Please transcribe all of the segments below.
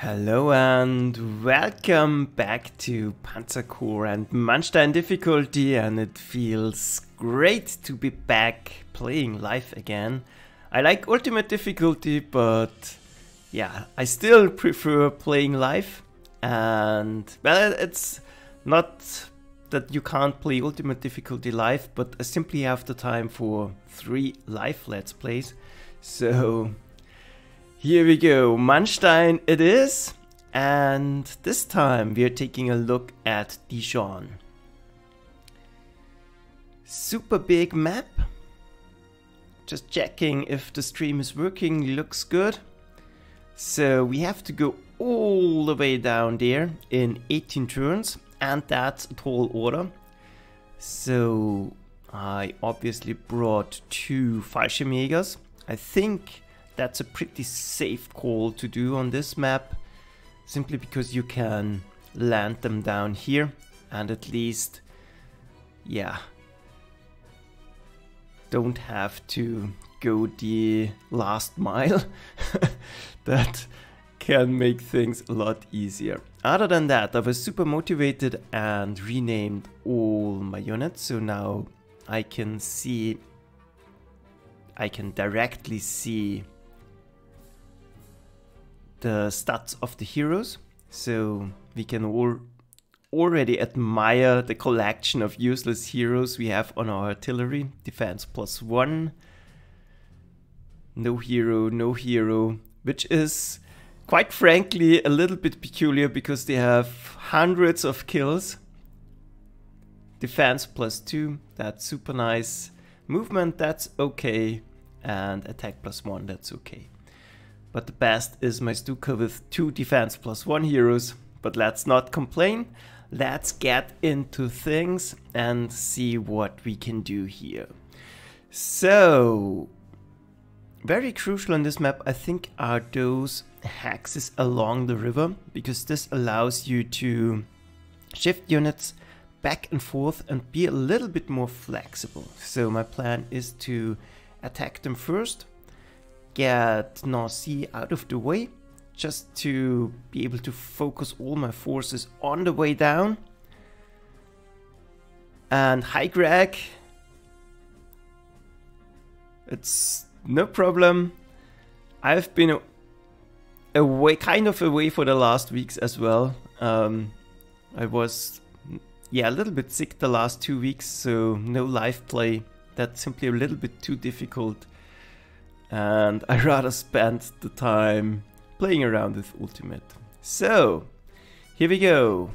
Hello and welcome back to Panzer Core and Manstein difficulty, and it feels great to be back playing live again. I like ultimate difficulty, but yeah, I still prefer playing live. And well, it's not that you can't play ultimate difficulty live, but I simply have the time for 3 live let's plays. So here we go, Manstein it is, and this time we are taking a look at Dijon. Super big map. Just checking if the stream is working, looks good. So we have to go all the way down there in 18 turns, and that's a tall order. So I obviously brought 2 Fallschirmjägers. I think that's a pretty safe call to do on this map, simply because you can land them down here and at least, yeah, don't have to go the last mile. That can make things a lot easier. Other than that, I was super motivated and renamed all my units, so now I can directly see the stats of the heroes, so we can already admire the collection of useless heroes we have on our artillery. Defense +1, no hero, which is quite frankly a little bit peculiar because they have hundreds of kills. Defense +2, that's super nice. Movement, that's okay, and attack +1, that's okay. But the best is my Stuka with 2 defense +1 heroes. But let's not complain. Let's get into things and see what we can do here. So, very crucial on this map, I think, are those hexes along the river, because this allows you to shift units back and forth and be a little bit more flexible. So my plan is to attack them first, get Nancy out of the way, just to be able to focus all my forces on the way down. And hi Greg, it's no problem. I've been away, kind of away for the last weeks as well. I was a little bit sick the last 2 weeks, so no live play. That's simply a little bit too difficult. And I rather spent the time playing around with Ultimate. So, here we go.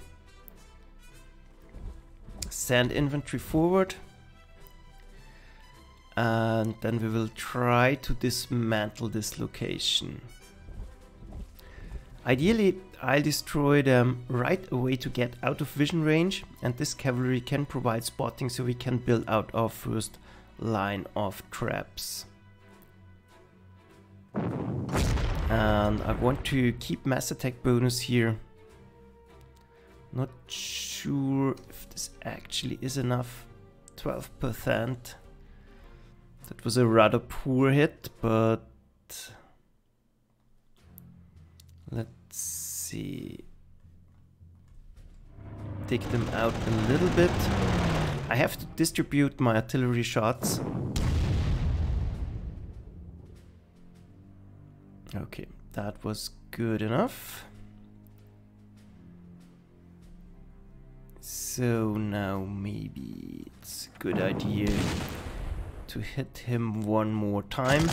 Send infantry forward. And then we will try to dismantle this location. Ideally, I'll destroy them right away to get out of vision range. And this cavalry can provide spotting, so we can build out our first line of traps. And I want to keep mass attack bonus here. Not sure if this actually is enough. 12%. That was a rather poor hit, but let's see. Take them out a little bit. I have to distribute my artillery shots. Okay, that was good enough. So now maybe it's a good idea to hit him one more time.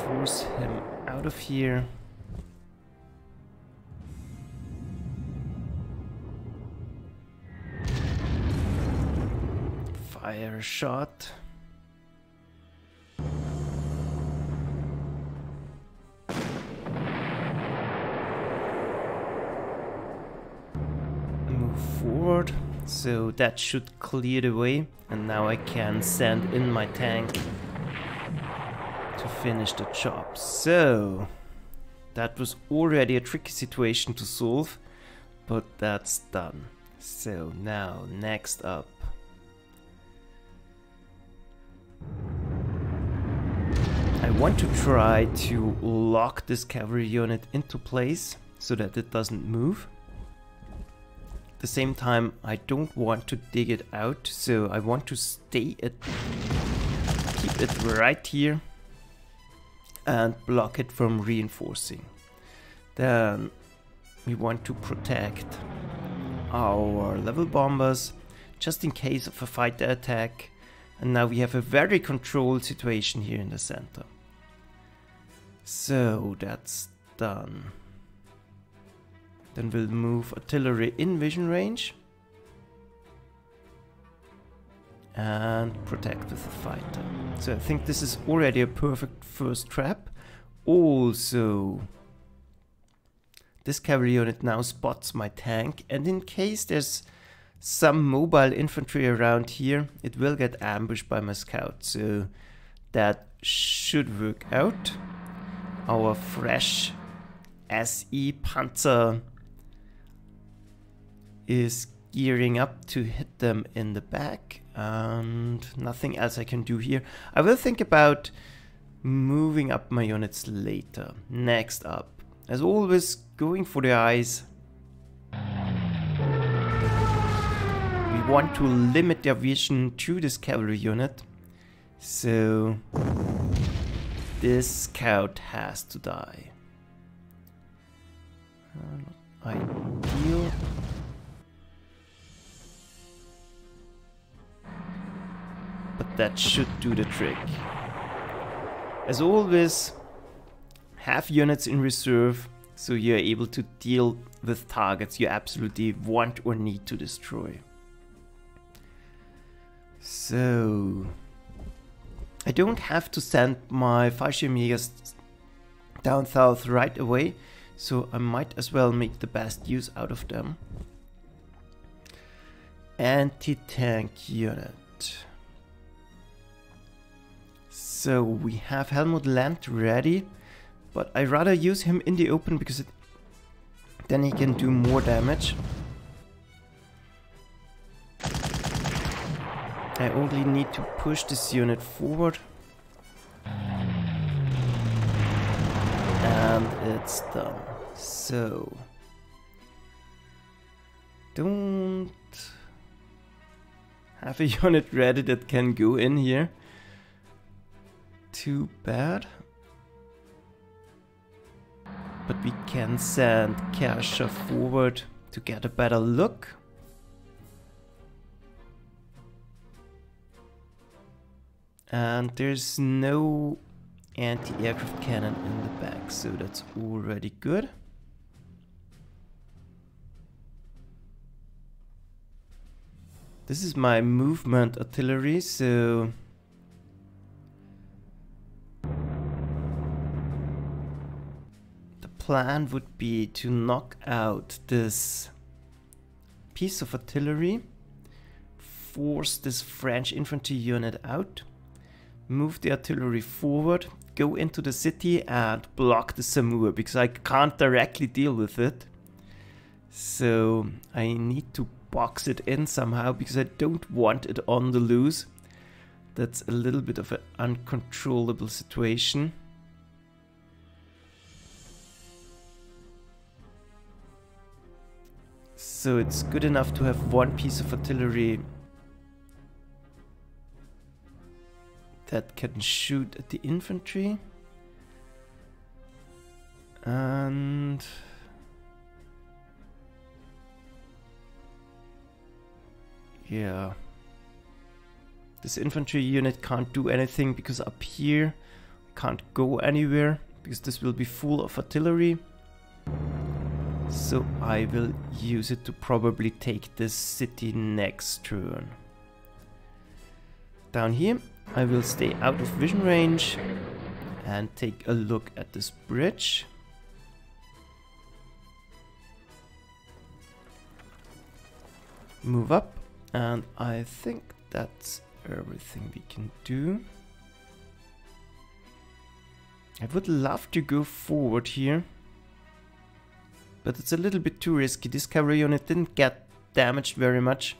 Force him out of here. Fire a shot. Move forward. So that should clear the way. And now I can send in my tank to finish the job. So that was already a tricky situation to solve, but that's done. So now next up, want to try to lock this cavalry unit into place so that it doesn't move. At the same time, I don't want to dig it out, so I want to keep it right here and block it from reinforcing. Then we want to protect our level bombers just in case of a fighter attack. And now we have a very controlled situation here in the center. So that's done. Then we'll move artillery in vision range and protect with the fighter. So I think this is already a perfect first trap. Also, this cavalry unit now spots my tank, and in case there's some mobile infantry around here, it will get ambushed by my scout, so that should work out. Our fresh SE Panzer is gearing up to hit them in the back, and nothing else I can do here. I will think about moving up my units later. Next up, as always, going for the eyes. We want to limit their vision to this cavalry unit, so this scout has to die. Not ideal. But that should do the trick. As always, have units in reserve so you're able to deal with targets you absolutely want or need to destroy. So I don't have to send my Fallschirmjägers down south right away, so I might as well make the best use out of them. Anti-tank unit. So we have Helmut Land ready, but I rather use him in the open because then he can do more damage. I only need to push this unit forward. And it's done. So don't have a unit ready that can go in here. Too bad. But we can send Kershaw forward to get a better look. And there's no anti-aircraft cannon in the back, so that's already good. This is my movement artillery, so the plan would be to knock out this piece of artillery, force this French infantry unit out, move the artillery forward, go into the city and block the Samur, because I can't directly deal with it. So I need to box it in somehow, because I don't want it on the loose. That's a little bit of an uncontrollable situation. So it's good enough to have one piece of artillery that can shoot at the infantry. And yeah, this infantry unit can't do anything because up here can't go anywhere, because this will be full of artillery. So I will use it to probably take this city next turn. Down here I will stay out of vision range and take a look at this bridge. Move up, and I think that's everything we can do. I would love to go forward here, but it's a little bit too risky. This cavalry unit didn't get damaged very much.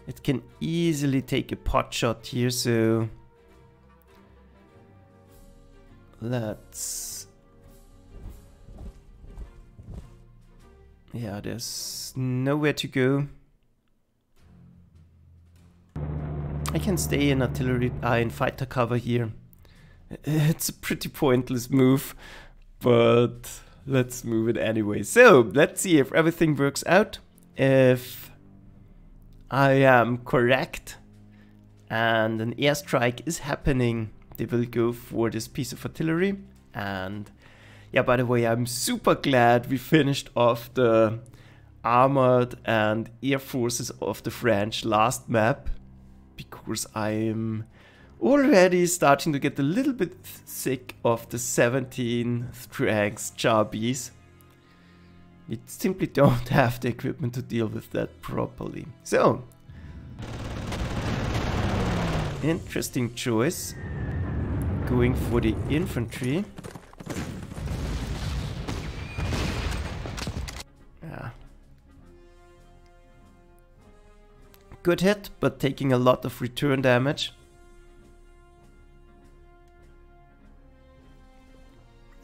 It can easily take a pot shot here, so let's... Yeah, there's nowhere to go. I can stay in artillery, in fighter cover here. It's a pretty pointless move, but let's move it anyway. So, let's see if everything works out. If I am correct and an airstrike is happening, they will go for this piece of artillery. And yeah, by the way, I'm super glad we finished off the armored and air forces of the French last map, because I'm already starting to get a little bit sick of the 17 strength Charbis. You simply don't have the equipment to deal with that properly. So, interesting choice. Going for the infantry. Yeah. Good hit, but taking a lot of return damage.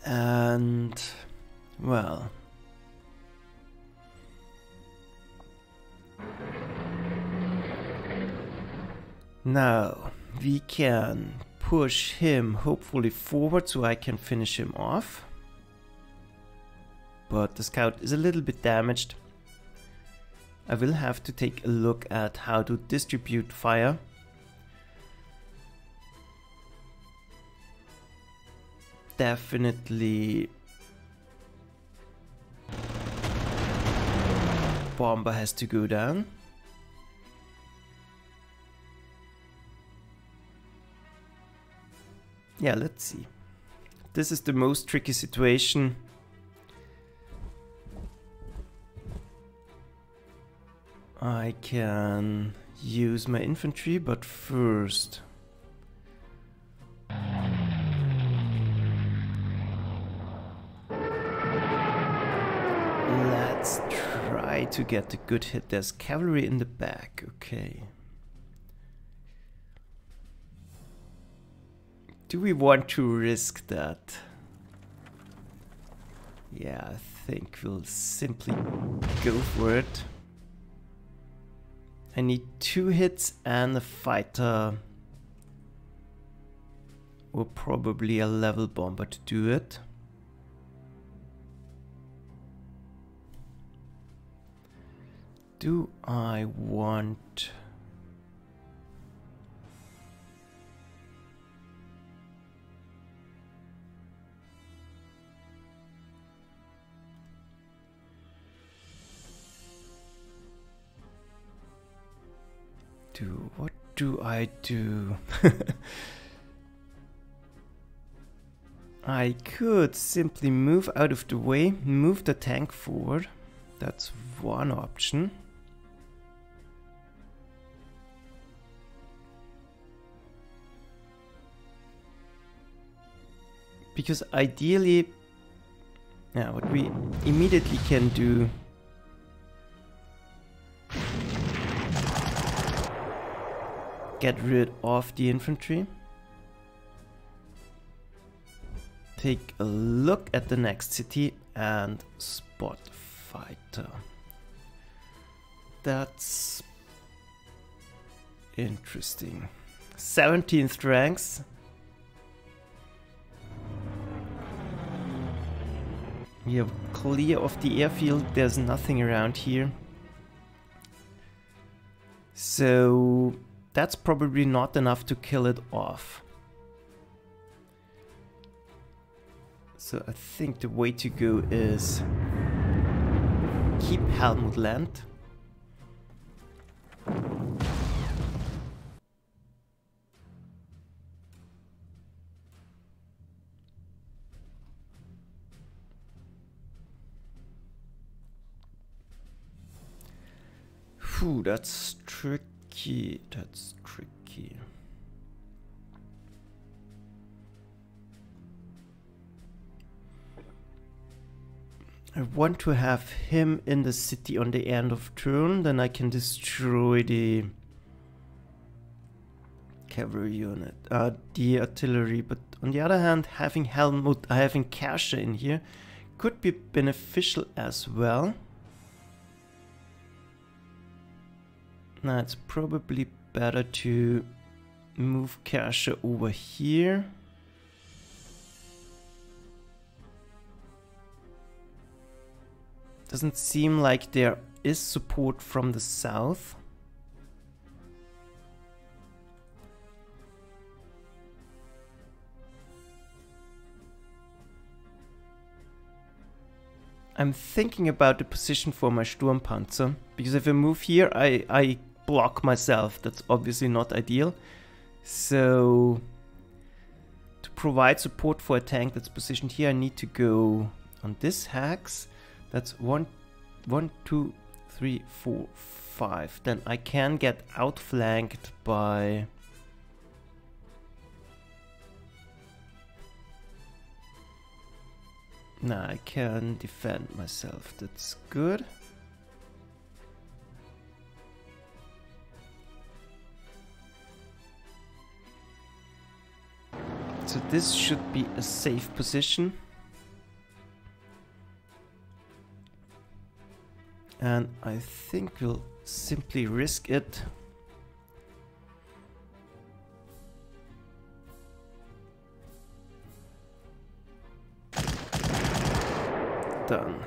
And, well... Now, we can push him hopefully forward so I can finish him off. But the scout is a little bit damaged. I will have to take a look at how to distribute fire. Definitely bomber has to go down. Yeah, let's see. This is the most tricky situation. I can use my infantry, but first... let's try to get a good hit. There's cavalry in the back, okay. Do we want to risk that? Yeah, I think we'll simply go for it. I need 2 hits and a fighter. Or probably a level bomber to do it. Do I want... what do I do? I could simply move out of the way, move the tank forward. That's one option. Because ideally, yeah, what we immediately can do get rid of the infantry. Take a look at the next city and spot fighter. That's interesting. 17 strengths. We are clear of the airfield. There's nothing around here. So that's probably not enough to kill it off. So I think the way to go is keep Helmut Land. Phew, that's tricky. That's tricky. I want to have him in the city on the end of turn, then I can destroy the cavalry unit, the artillery, but on the other hand, having Kersche in here could be beneficial as well. Now it's probably better to move Kersche over here. Doesn't seem like there is support from the south. I'm thinking about the position for my Sturmpanzer, because if I move here, I block myself. That's obviously not ideal. So to provide support for a tank that's positioned here, I need to go on this hex. That's 1, 2, 3, 4, 5. Then I can get outflanked by... Nah, I can defend myself. That's good. So this should be a safe position. And I think we'll simply risk it. Done.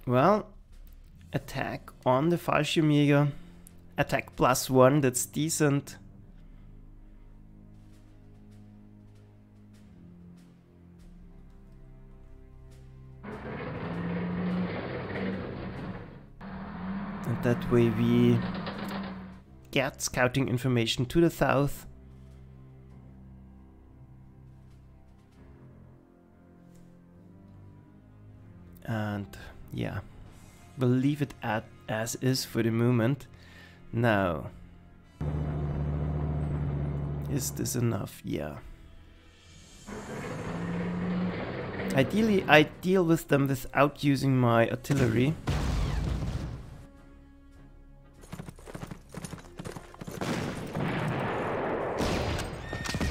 Well, attack on the Fallschirmjäger. Attack +1, that's decent. And that way we get scouting information to the south. And yeah, we'll leave it as is for the moment. Now, is this enough? Yeah. Ideally, I deal with them without using my artillery.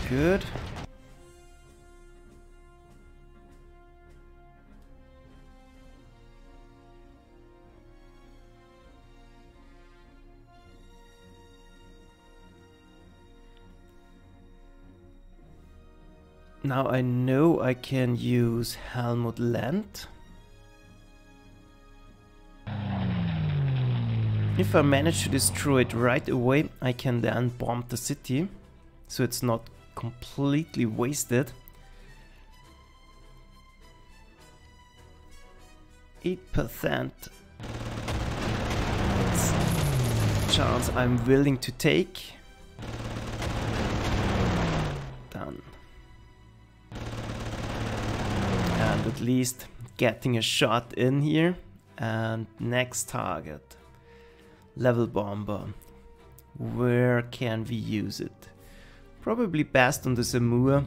Good. Now I know I can use Helmut Land. If I manage to destroy it right away, I can then bomb the city, so it's not completely wasted. 8%. It's a chance I'm willing to take. Done. And at least getting a shot in here. And next target. Level bomber. Where can we use it? Probably best on the Samur.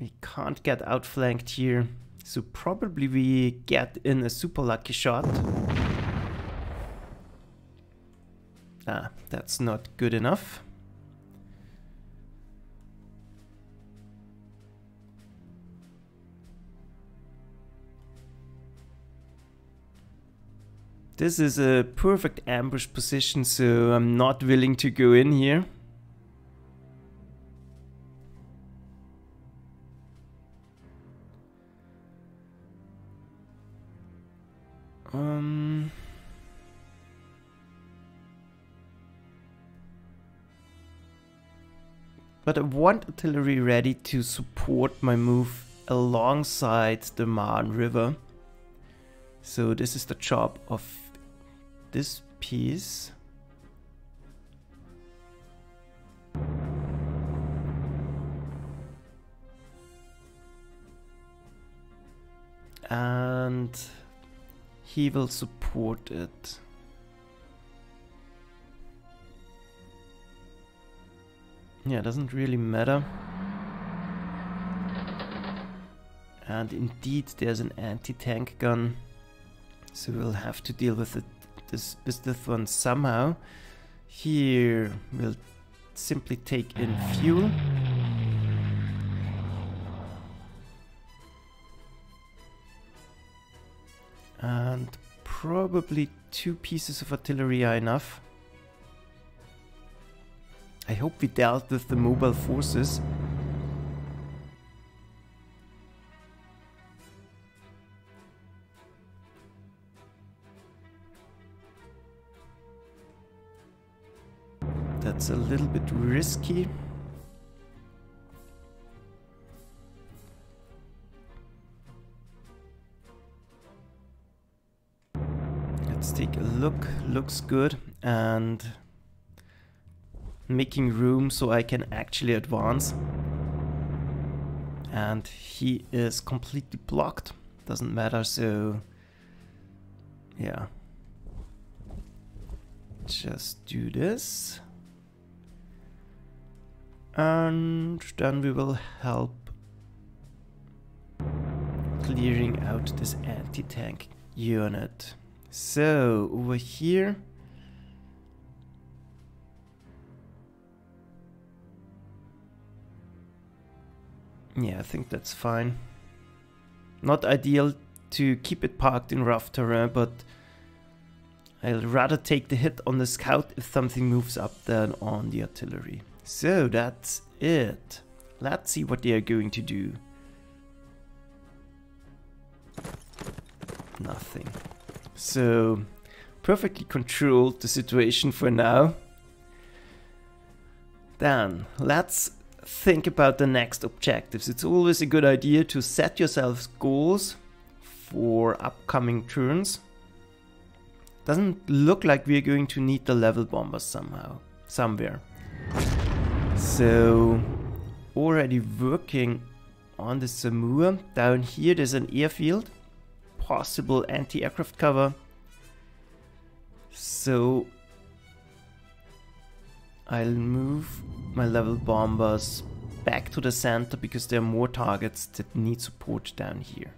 We can't get outflanked here, so probably we get in a super lucky shot. Ah, that's not good enough. This is a perfect ambush position, so I'm not willing to go in here. But I want artillery ready to support my move alongside the Marne River. So this is the job of this piece. And he will support it. Yeah, doesn't really matter. And indeed there's an anti-tank gun, so we'll have to deal with this one somehow. Here we'll simply take in fuel. And probably 2 pieces of artillery are enough. I hope we dealt with the mobile forces. That's a little bit risky. Let's take a look. Looks good. And making room so I can actually advance. And he is completely blocked. Doesn't matter, so yeah. Just do this. And then we will help clearing out this anti-tank unit. So over here, yeah, I think that's fine. Not ideal to keep it parked in rough terrain, but I'll rather take the hit on the scout if something moves up than on the artillery. So that's it. Let's see what they are going to do. Nothing. So perfectly controlled the situation for now. Then let's think about the next objectives. It's always a good idea to set yourselves goals for upcoming turns. Doesn't look like we're going to need the level bombers somewhere. So already working on the Samur. Down here there's an airfield, possible anti-aircraft cover. So I'll move my level bombers back to the center because there are more targets that need support down here.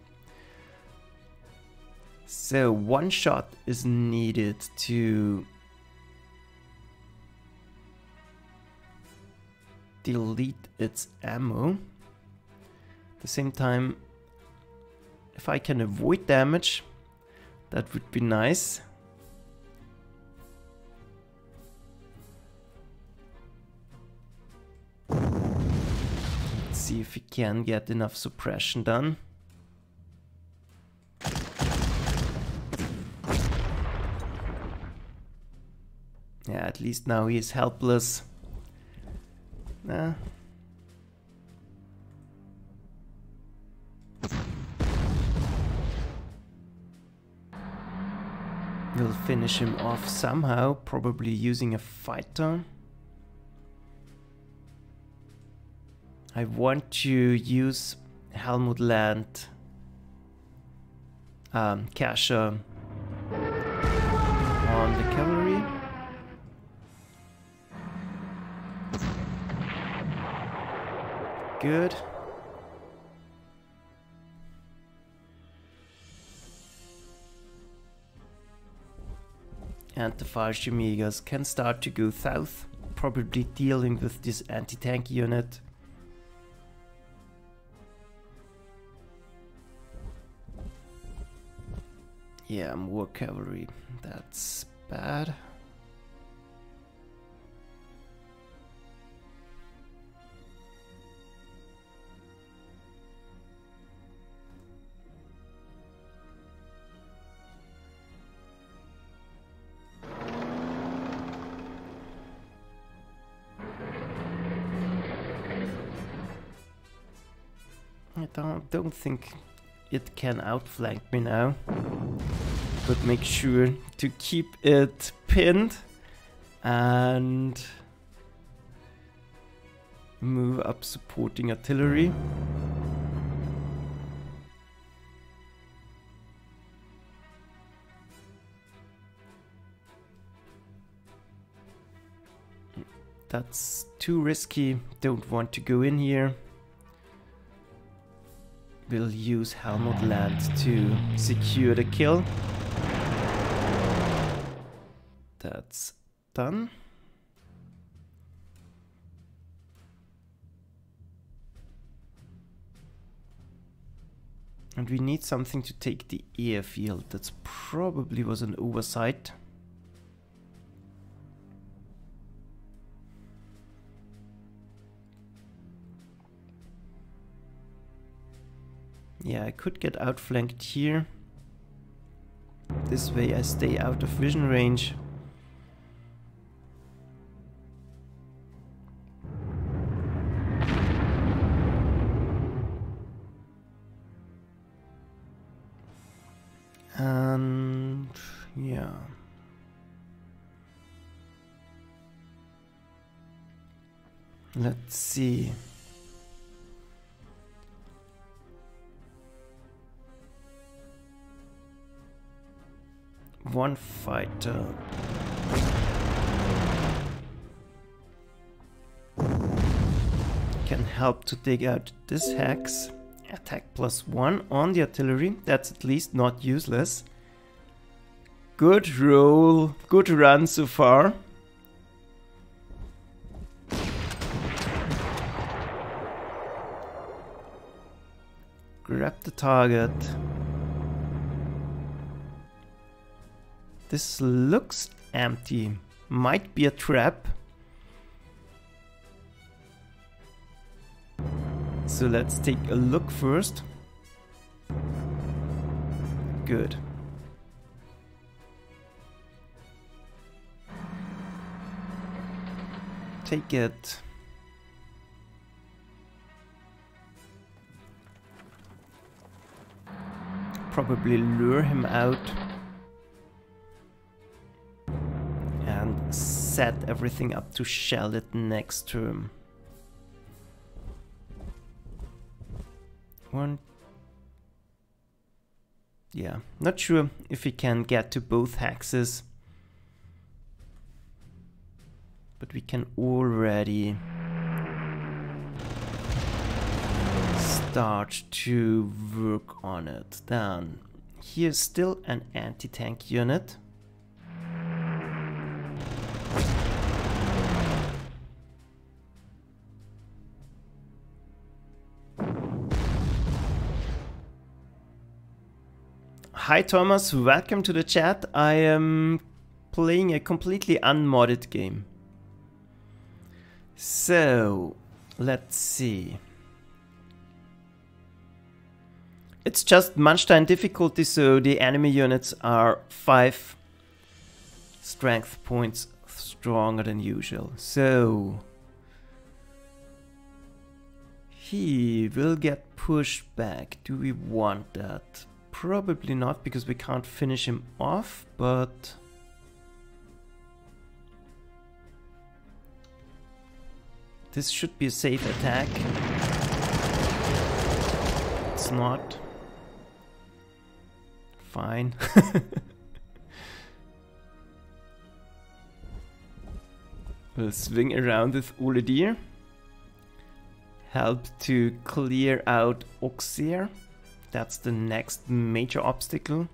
So 1 shot is needed to delete its ammo. At the same time, if I can avoid damage, that would be nice. Let's see if we can get enough suppression done. Yeah, at least now he is helpless. Nah. We'll finish him off somehow, probably using a fighter. I want to use Helmut Land Kasha on the cavalry. Good. And the Fallschirmjägers can start to go south, probably dealing with this anti-tank unit. Yeah, more cavalry. That's bad. I don't think it can outflank me now, but make sure to keep it pinned and move up supporting artillery. That's too risky. Don't want to go in here. We'll use Helmut Land to secure the kill. That's done. And we need something to take the airfield. That's probably was an oversight. Yeah, I could get outflanked here. This way I stay out of vision range. And yeah. Let's see. One fighter. Can help to take out this hex. Attack +1 on the artillery. That's at least not useless. Good roll. Good run so far. Grab the target. This looks empty. Might be a trap. So let's take a look first. Good. Take it. Probably lure him out. And set everything up to shell it next turn. One. Yeah, not sure if we can get to both hexes. But we can already start to work on it. Then here's still an anti-tank unit. Hi Thomas, welcome to the chat. I am playing a completely unmodded game. So, let's see. It's just Manstein difficulty, so the enemy units are 5 strength points stronger than usual. So, he will get pushed back. Do we want that? Probably not, because we can't finish him off, but this should be a safe attack. It's not. Fine. We'll swing around with Uledir. Help to clear out Auxerre. That's the next major obstacle.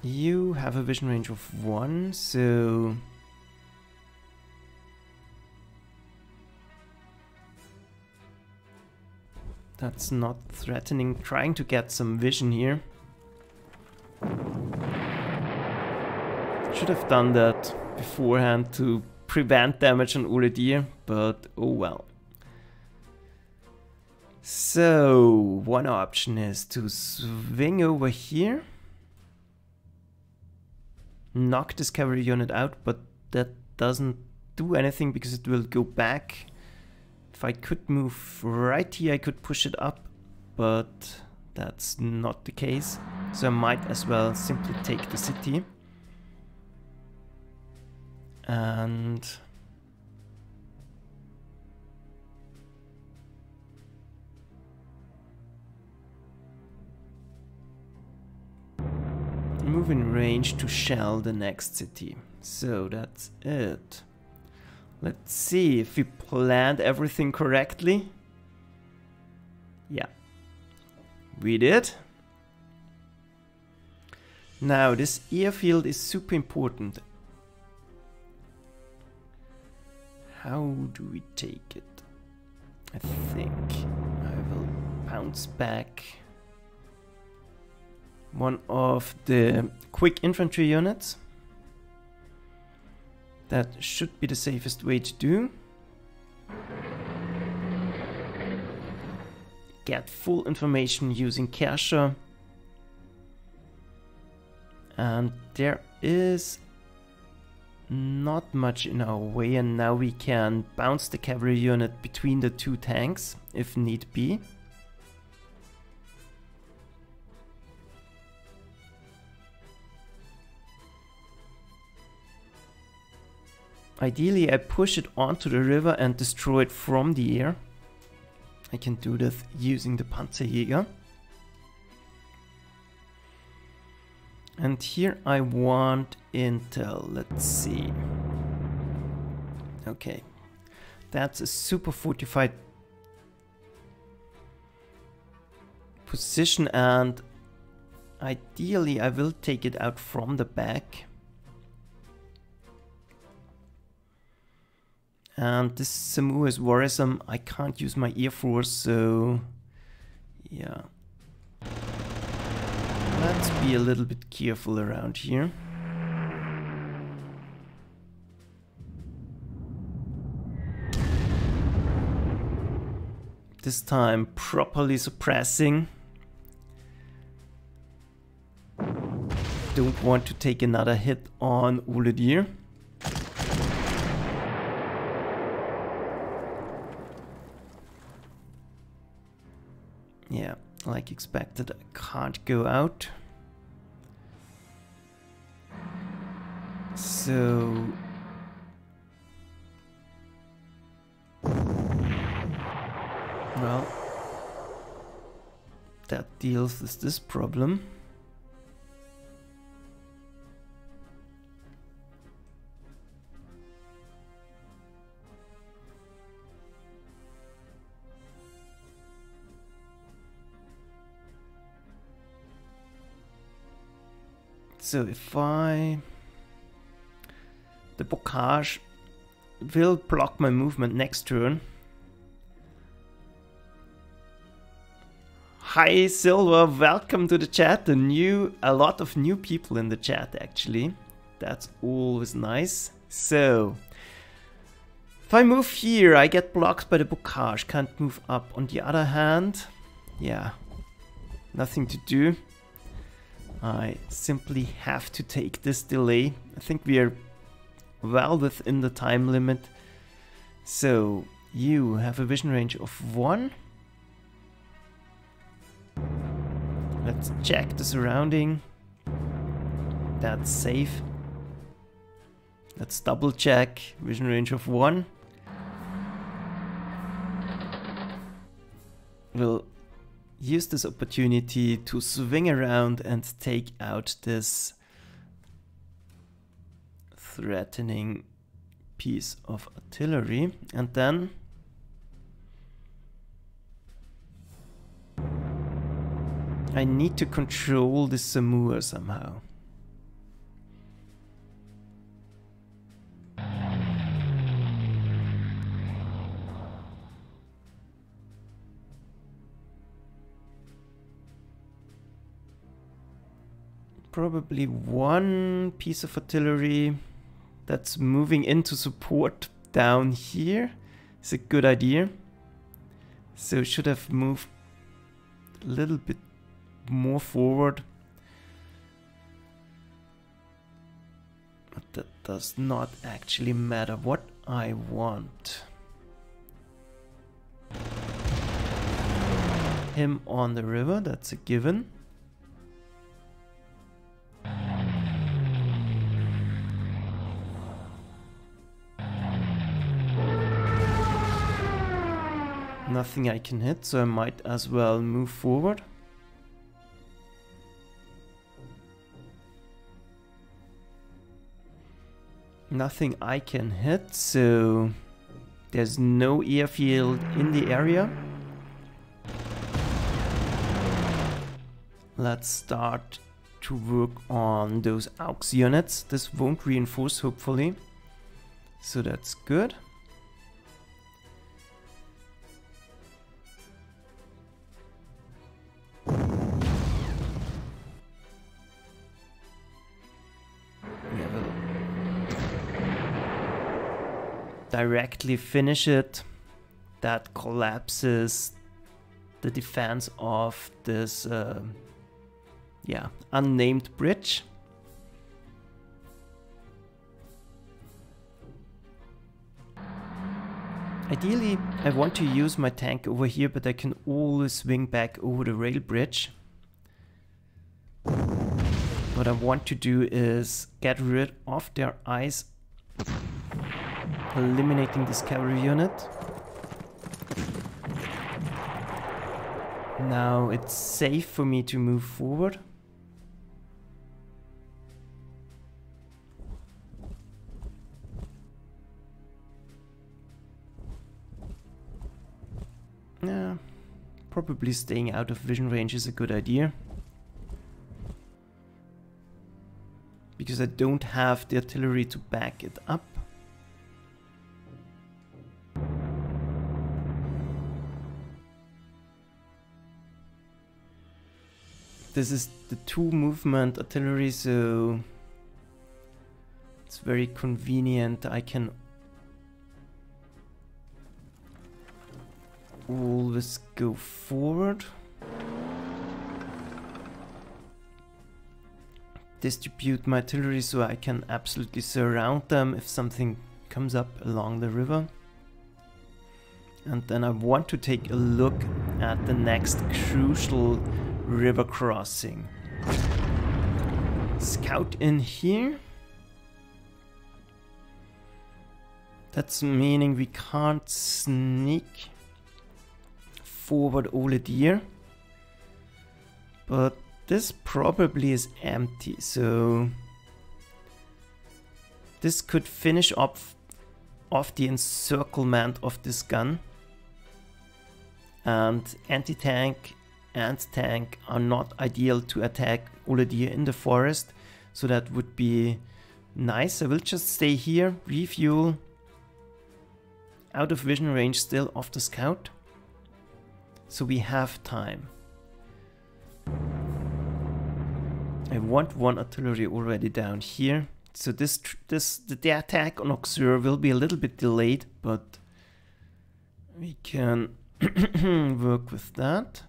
You have a vision range of 1, so that's not threatening. Trying to get some vision here. Should have done that beforehand to prevent damage on Uledir, but oh well. So, one option is to swing over here. Knock this cavalry unit out, but that doesn't do anything because it will go back. If I could move right here, I could push it up, but that's not the case. So I might as well simply take the city. And move in range to shell the next city. So that's it. Let's see if we planned everything correctly. Yeah, we did. Now this airfield is super important. How do we take it? I think I will bounce back one of the quick infantry units. That should be the safest way to do. Get full information using cacher. And there is not much in our way, and now we can bounce the cavalry unit between the two tanks if need be. Ideally I push it onto the river and destroy it from the air. I can do this using the Panzerjäger. And here I want intel, let's see. Okay, that's a super fortified position, and ideally I will take it out from the back. And this Samu is worrisome. I can't use my Air Force, so yeah. Let's be a little bit careful around here. This time properly suppressing. Don't want to take another hit on Uludir. Yeah, like expected, I can't go out. So well, that deals with this problem. So if the bocage will block my movement next turn. Hi Silver, welcome to the chat. A lot of new people in the chat actually. That's always nice. So if I move here, I get blocked by the bocage. Can't move up. On the other hand, yeah, nothing to do. I simply have to take this delay. I think we are well within the time limit. So you have a vision range of 1. Let's check the surrounding. That's safe. Let's double check. Vision range of 1. We'll use this opportunity to swing around and take out this threatening piece of artillery, and then I need to control the Samur somehow. Probably one piece of artillery that's moving into support down here is a good idea. So should have moved a little bit more forward. But that does not actually matter. What I want him on the river, that's a given. Nothing I can hit, so I might as well move forward. Nothing I can hit, so there's no airfield in the area. Let's start to work on those AUX units. This won't reinforce, hopefully, so that's good. Directly finish it. That collapses the defense of this unnamed bridge. Ideally I want to use my tank over here, but I can always swing back over the rail bridge. What I want to do is get rid of their eyes, eliminating this cavalry unit. Now it's safe for me to move forward. Yeah, probably staying out of vision range is a good idea. Because I don't have the artillery to back it up. This is the 2-movement artillery, so it's very convenient. I can always go forward. Distribute my artillery so I can absolutely surround them if something comes up along the river. And then I want to take a look at the next crucial river crossing. Scout in here. That's meaning we can't sneak forward all it here. But this probably is empty, so this could finish off the encirclement of this gun. And anti-tank and tank are not ideal to attack Oladir in the forest, so that would be nice. I will just stay here, refuel, out of vision range still of the scout, so we have time. I want one artillery already down here, so the attack on Auxerre will be a little bit delayed, but we can work with that.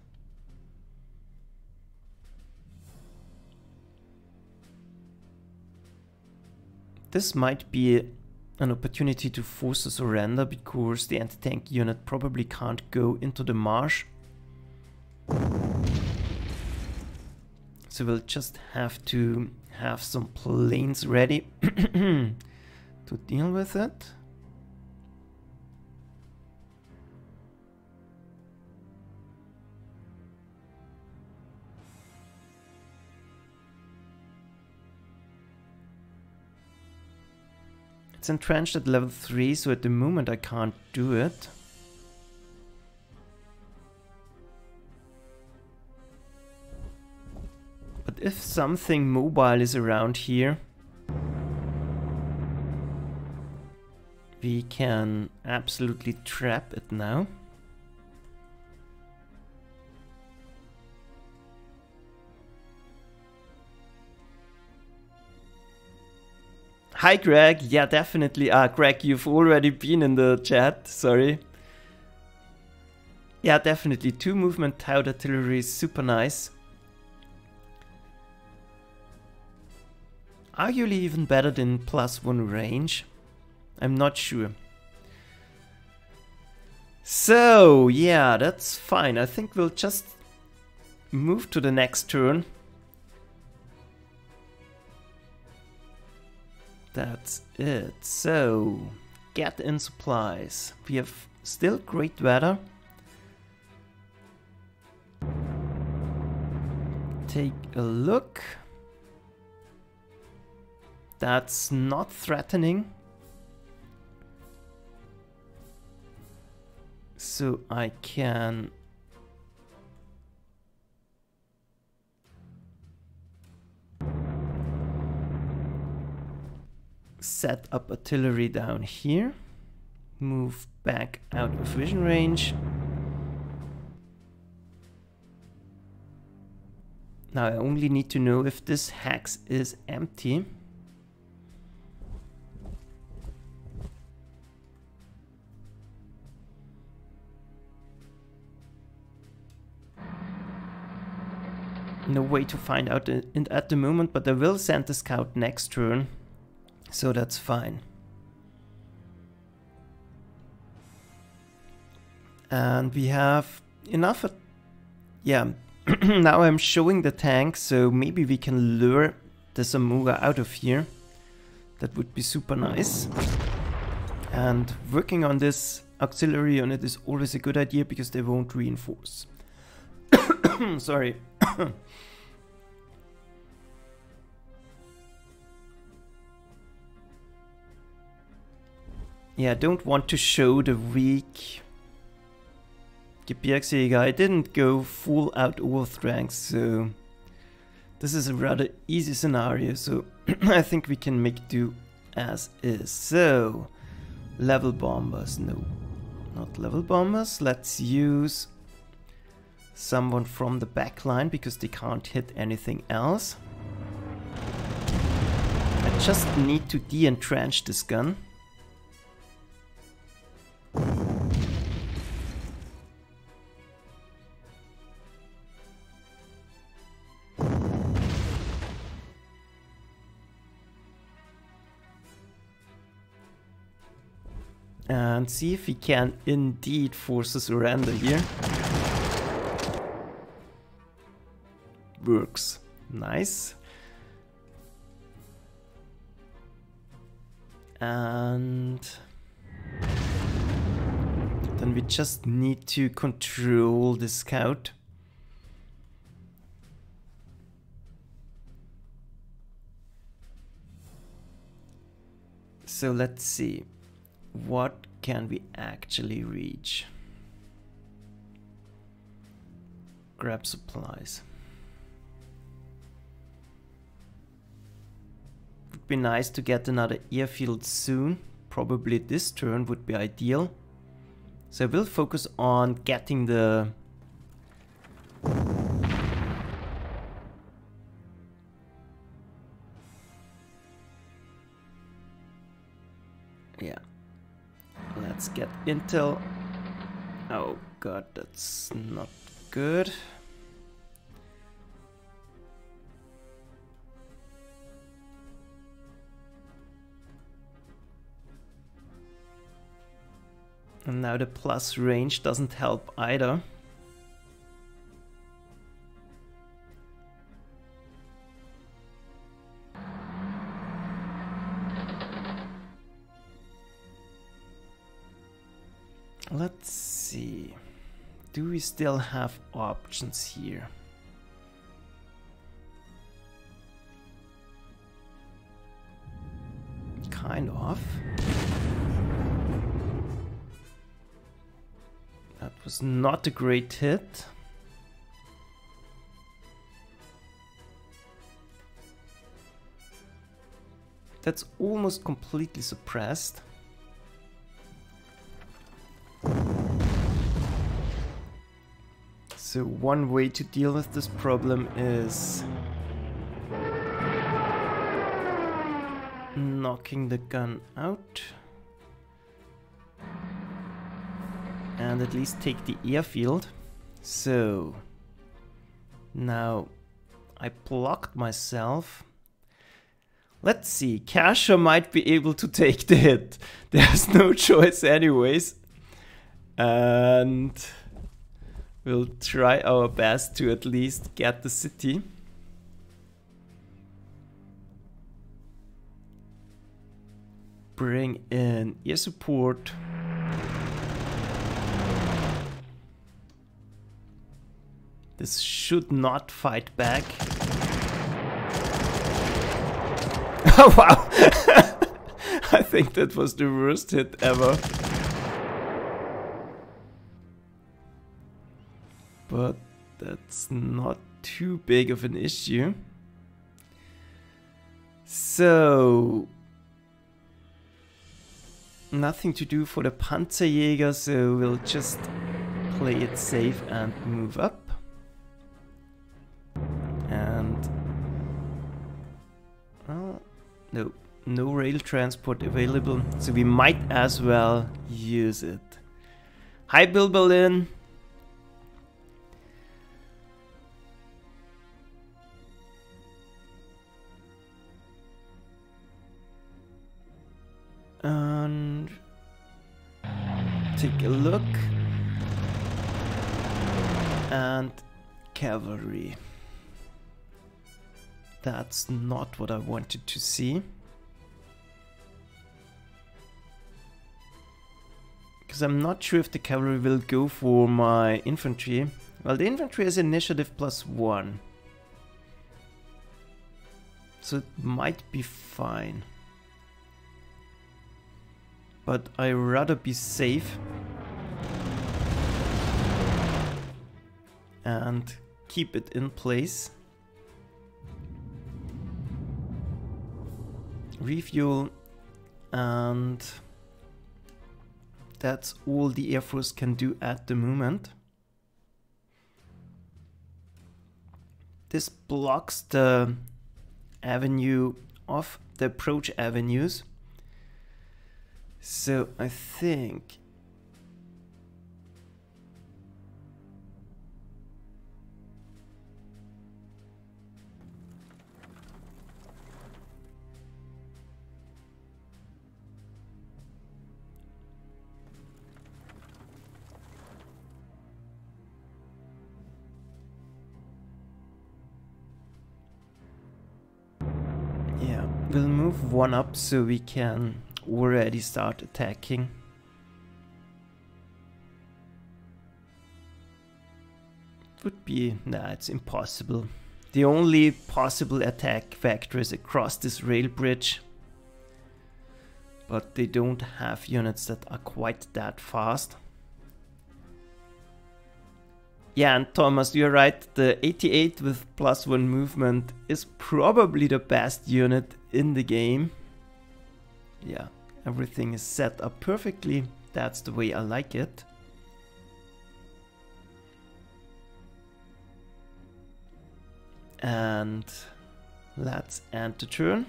This might be an opportunity to force a surrender, because the anti-tank unit probably can't go into the marsh. So we'll just have to have some planes ready to deal with it. It's entrenched at level 3, so at the moment I can't do it. But if something mobile is around here, we can absolutely trap it now. Hi Greg, yeah definitely. Greg, you've already been in the chat, sorry. Yeah, definitely, 2 movement towed artillery is super nice. Arguably even better than +1 range. I'm not sure. So, yeah, that's fine. I think we'll just move to the next turn. That's it. So, get in supplies. We have still great weather. Take a look. that's not threatening. So I can set up artillery down here, move back out of vision range. Now I only need to know if this hex is empty. No way to find out at the moment, but I will send the scout next turn, so that's fine. And we have enough. Yeah, now I'm showing the tank, so maybe we can lure the Samuga out of here. That would be super nice. And working on this auxiliary unit is always a good idea because they won't reinforce. Sorry. Yeah, I don't want to show the weak Gebirgsjäger. I didn't go full out overstrength, so this is a rather easy scenario, so I think we can make do as is. So, level bombers, no, not level bombers. Let's use someone from the back line because they can't hit anything else. I just need to de-entrench this gun. And see if we can indeed force a surrender here. Works. Nice. And then we just need to control the scout. So let's see. What can we actually reach? Grab supplies. Would be nice to get another airfield soon. Probably this turn would be ideal. So I will focus on getting the let's get intel. Oh god, that's not good. And now the plus range doesn't help either. Let's see. Do we still have options here? Kind of. That was not a great hit. That's almost completely suppressed. So one way to deal with this problem is knocking the gun out and at least take the airfield. So now I blocked myself. Let's see, Kasha might be able to take the hit. There's no choice anyways. And we'll try our best to at least get the city. Bring in air support. This should not fight back. Wow! I think that was the worst hit ever. But that's not too big of an issue. So... nothing to do for the Panzerjäger, so we'll just play it safe and move up. And... oh, no rail transport available, so we might as well use it. Hi Bill Berlin! And take a look. And cavalry. That's not what I wanted to see. Because I'm not sure if the cavalry will go for my infantry. Well, the infantry has initiative +1. So it might be fine. But I'd rather be safe and keep it in place. Refuel, and that's all the Air Force can do at the moment. This blocks the avenue of the approach avenues. So I think yeah, we'll move one up so we can already start attacking. Would be... nah, it's impossible. The only possible attack vector is across this rail bridge. But they don't have units that are quite that fast. Yeah, and Thomas, you're right. The 88 with +1 movement is probably the best unit in the game. Yeah, everything is set up perfectly. That's the way I like it. And let's end the turn.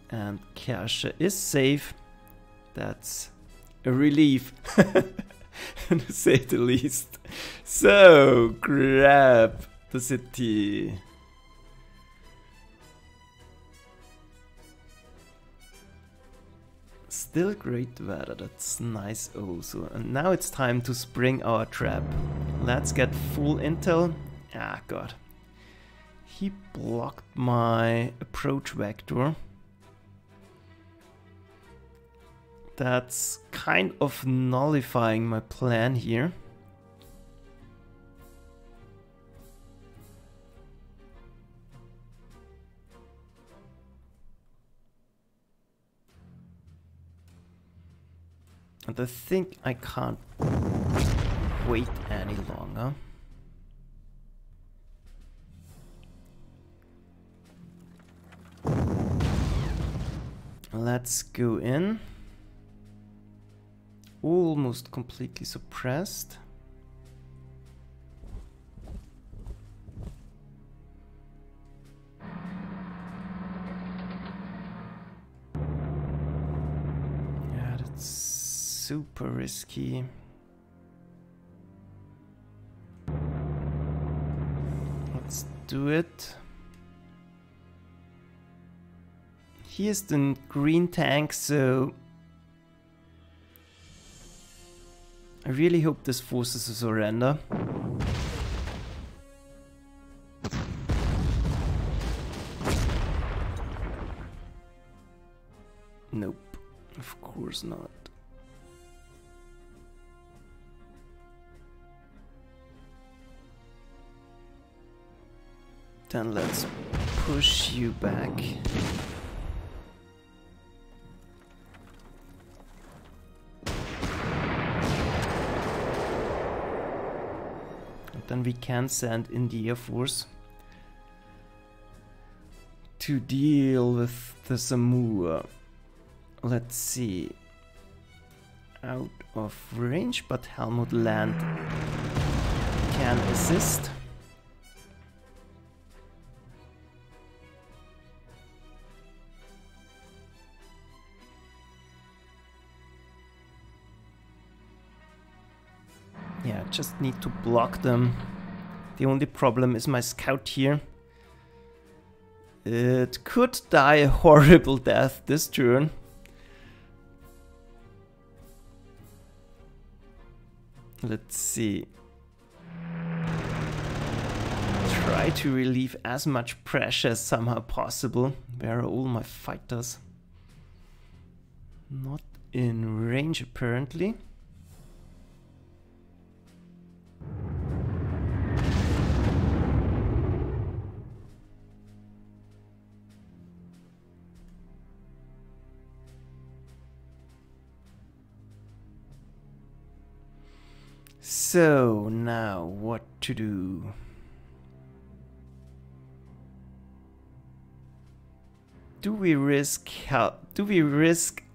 And Kersha is safe. That's a relief, to say the least. So, grab the city. Still great weather, that's nice also. And now it's time to spring our trap. Let's get full intel. Ah, God. He blocked my approach vector. That's kind of nullifying my plan here. And I think I can't wait any longer. Let's go in. Almost completely suppressed. Yeah, that's super risky. Let's do it. Here's the green tank, so I really hope this forces a surrender. Nope, of course not. Then let's push you back. And then we can send in the Air Force to deal with the Samoa. Let's see. Out of range, but Helmut Land can assist. Yeah, just need to block them. The only problem is my scout here. It could die a horrible death this turn. Let's see. Try to relieve as much pressure as somehow possible. Where are all my fighters? Not in range apparently. So now what to do? Do we risk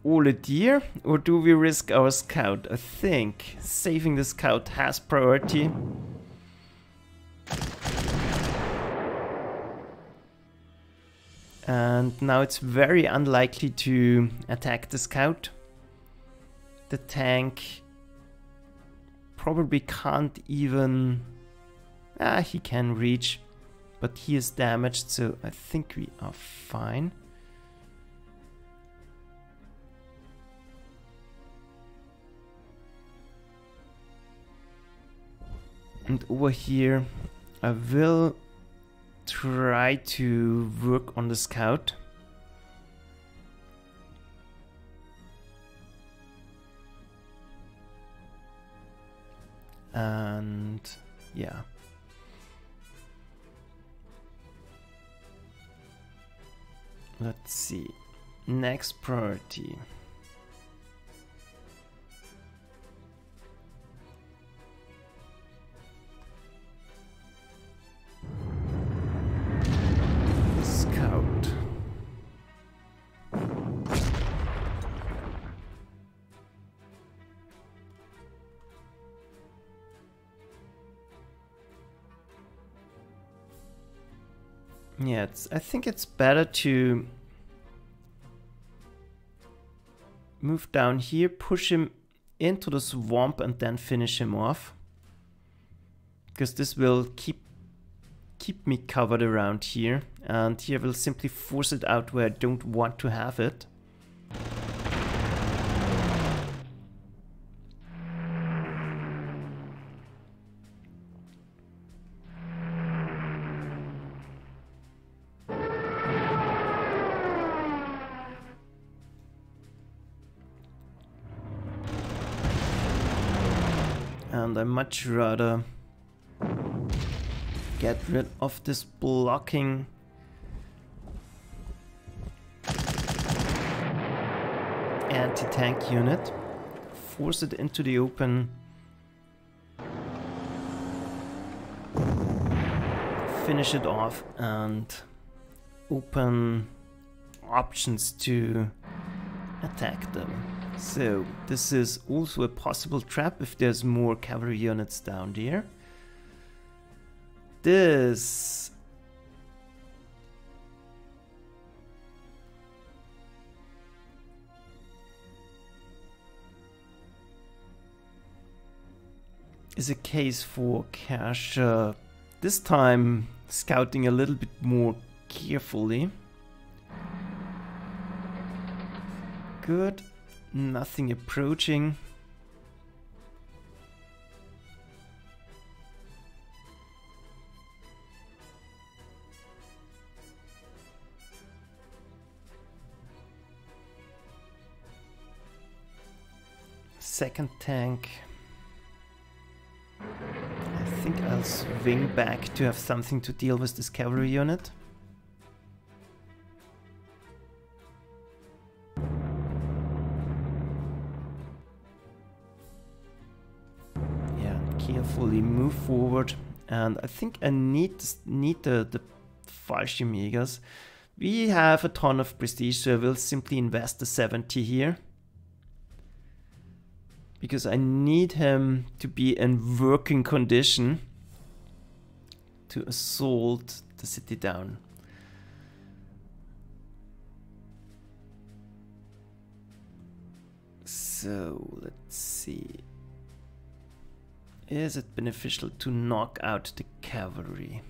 all a deer or do we risk our scout? I think saving the scout has priority. And now it's very unlikely to attack the scout. The tank probably can't even... he can reach, but he is damaged, so I think we are fine. And over here, I will try to work on the scout. And yeah. Let's see. Next priority. Scout. Yeah, I think it's better to move down here, push him into the swamp and then finish him off. Because this will keep me covered around here, and here will simply force it out where I don't want to have it. And I much rather get rid of this blocking anti-tank unit, force it into the open, finish it off, and open options to attack them. So this is also a possible trap if there's more cavalry units down there. This is a case for cash. This time scouting a little bit more carefully. Good. Nothing approaching. Second tank. I think I'll swing back to have something to deal with this cavalry unit. carefully move forward, and I think I need the Fallschirmjägers. We have a ton of prestige, so I will simply invest the 70 here. Because I need him to be in working condition to assault the city down. So, let's see. Is it beneficial to knock out the cavalry?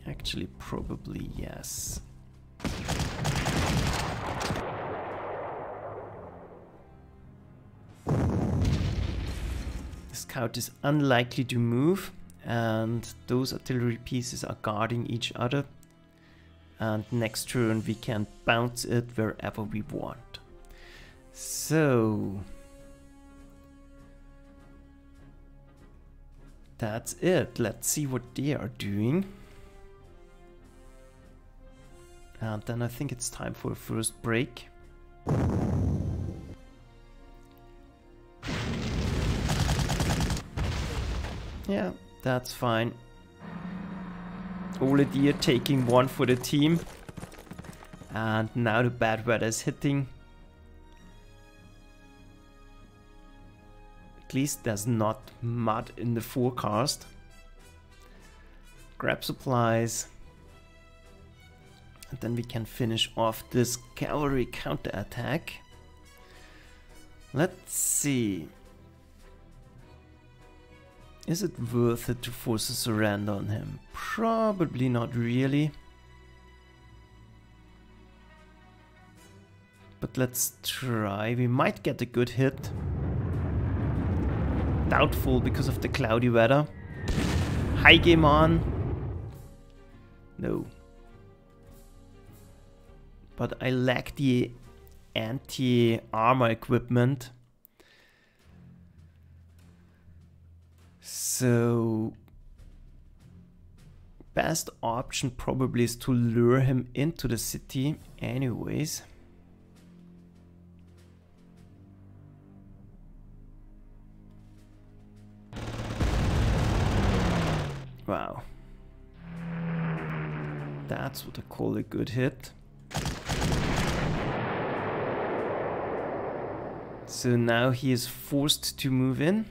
Actually, probably yes. The scout is unlikely to move, and those artillery pieces are guarding each other. And next turn we can bounce it wherever we want. So that's it. Let's see what they are doing. And then I think it's time for a first break. Yeah, that's fine. Ole Deer taking one for the team. And now the bad weather is hitting. At least there's not mud in the forecast. Grab supplies. And then we can finish off this cavalry counterattack. Let's see. Is it worth it to force a surrender on him? Probably not really. But let's try. We might get a good hit. Doubtful because of the cloudy weather. High game on. No. But I lack the anti-armor equipment. So best option probably is to lure him into the city anyways. Wow. That's what I call a good hit. So now he is forced to move in.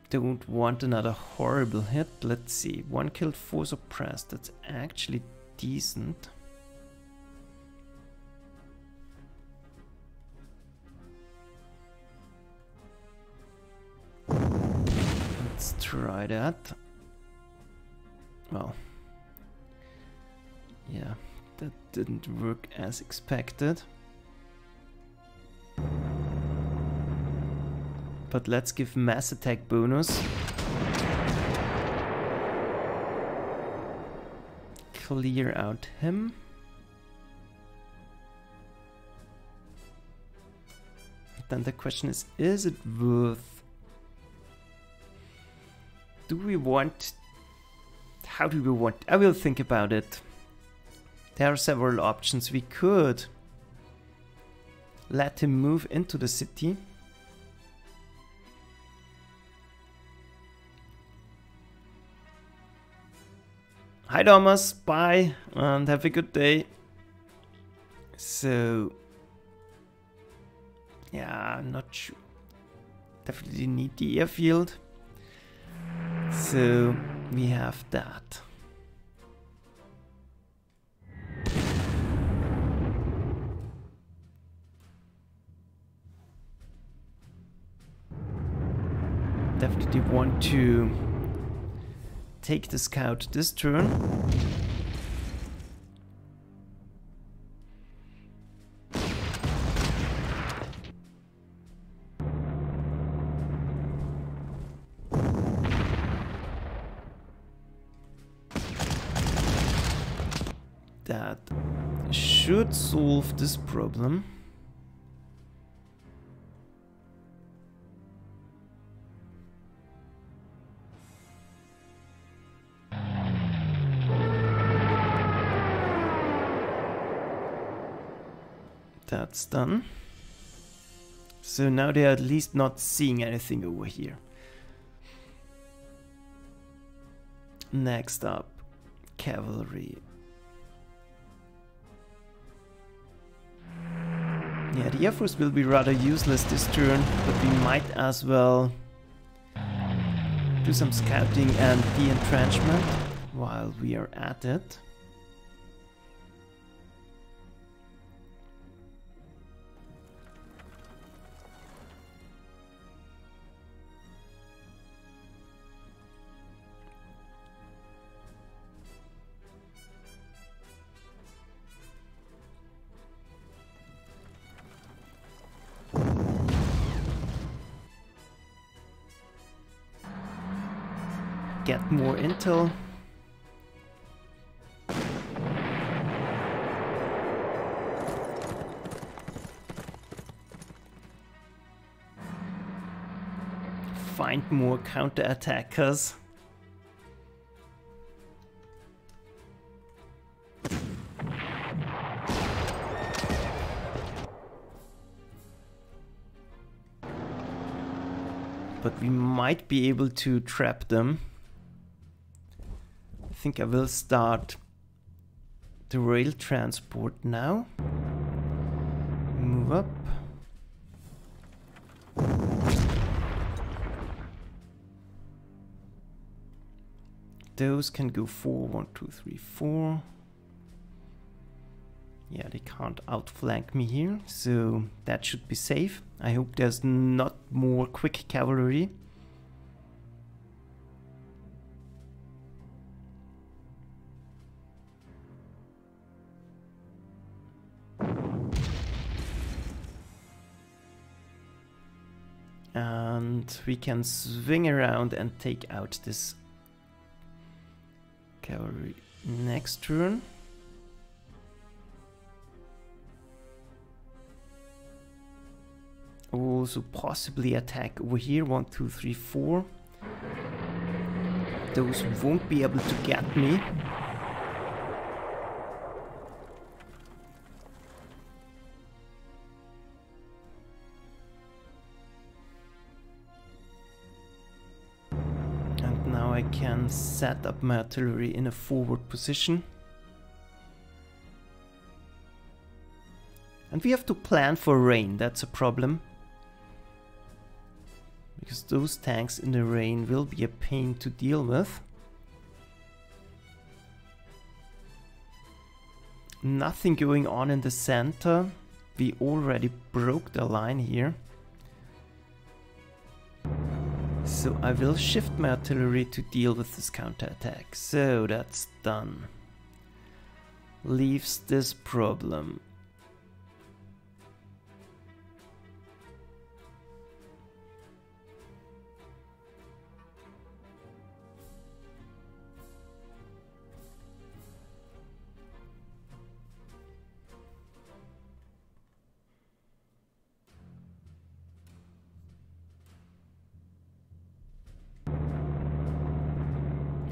Don't want another horrible hit. Let's see. 1 killed, 4 suppressed. That's actually decent. Let's try that. Well, yeah, that didn't work as expected. But let's give mass attack bonus. Clear out him. Then the question is it worth? Do we want... How do we want... I will think about it. There are several options. We could let him move into the city. Hi Thomas, bye, and have a good day. So, yeah, I'm not sure. Definitely need the airfield. So, we have that. Definitely want to take the scout this turn. That should solve this problem. That's done. So now they are at least not seeing anything over here. Next up, cavalry. Yeah, the Air Force will be rather useless this turn, but we might as well do some scouting and de-entrenchment while we are at it. Get more intel. Find more counter-attackers. But we might be able to trap them. I think I will start the rail transport now. Move up. Those can go 4, 1, 2, 3, 4. Yeah, they can't outflank me here, so that should be safe. I hope there's not more quick cavalry. And we can swing around and take out this cavalry next turn. Also possibly attack over here, 1, 2, 3, 4. Those won't be able to get me. And now I can set up my artillery in a forward position. And we have to plan for rain, that's a problem. Because those tanks in the rain will be a pain to deal with. Nothing going on in the center. We already broke the line here. So I will shift my artillery to deal with this counterattack. So that's done. Leaves this problem.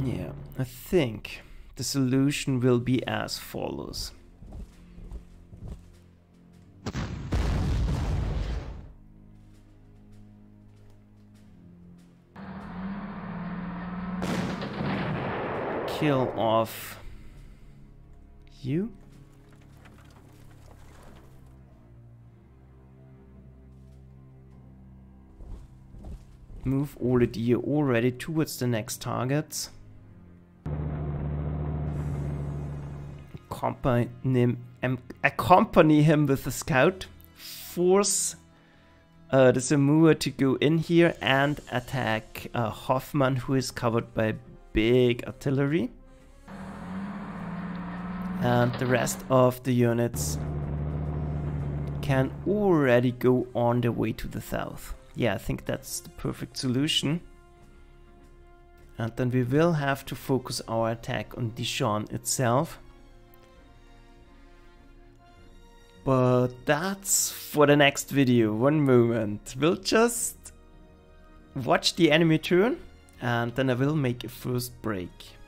Yeah, I think the solution will be as follows. Kill off you. Move all the deer already towards the next targets. Accompany him with a scout. Force the Zamua to go in here and attack Hoffman, who is covered by big artillery. And the rest of the units can already go on their way to the south. Yeah, I think that's the perfect solution. And then we will have to focus our attack on Dijon itself. But that's for the next video. One moment. We'll just watch the enemy turn and then I will make a first break.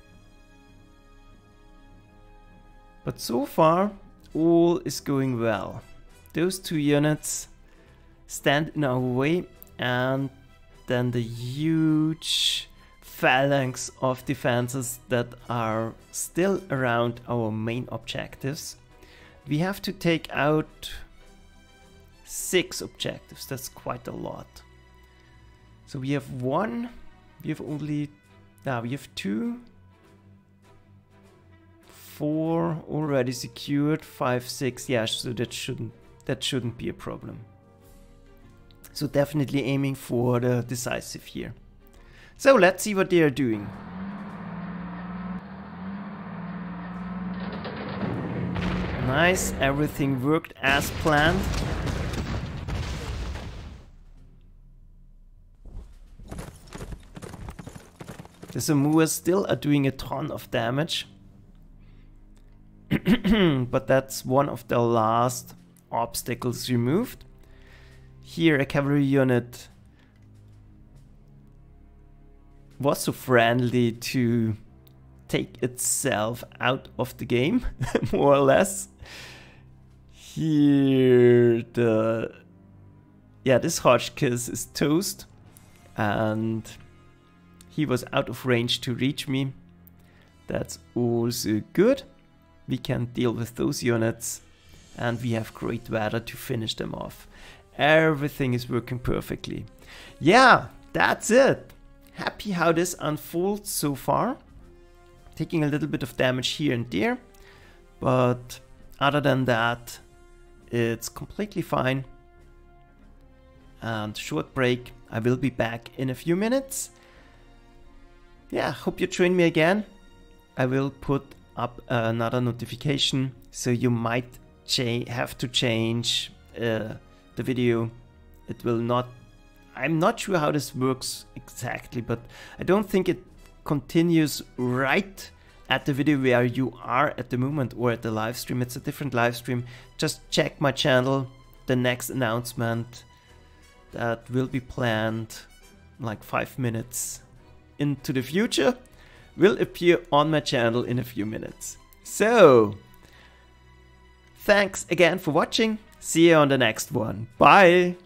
But so far, all is going well. those two units stand in our way, and then the huge phalanx of defenses that are still around our main objectives. We have to take out 6 objectives. That's quite a lot. So we have 1, we have only, we have 2, 4 already secured, 5, 6, yeah, so that shouldn't be a problem. So definitely aiming for the decisive here. So let's see what they are doing. Nice, everything worked as planned. The Samoas still are doing a ton of damage. But that's one of the last obstacles removed. Here a cavalry unit was so friendly to take itself out of the game, more or less. Here this Hotchkiss is toast, and he was out of range to reach me. That's also good. We can deal with those units, and we have great weather to finish them off. Everything is working perfectly. Yeah, that's it. Happy how this unfolds so far. Taking a little bit of damage here and there, but other than that, it's completely fine. And short break. I will be back in a few minutes. Yeah, hope you join me again. I will put up another notification, so you might have to change the video. It will not, I'm not sure how this works exactly, but I don't think it continues right at the video where you are at the moment or at the live stream. It's a different live stream. Just check my channel. The next announcement that will be planned like 5 minutes into the future will appear on my channel in a few minutes. So, thanks again for watching. See you on the next one. Bye!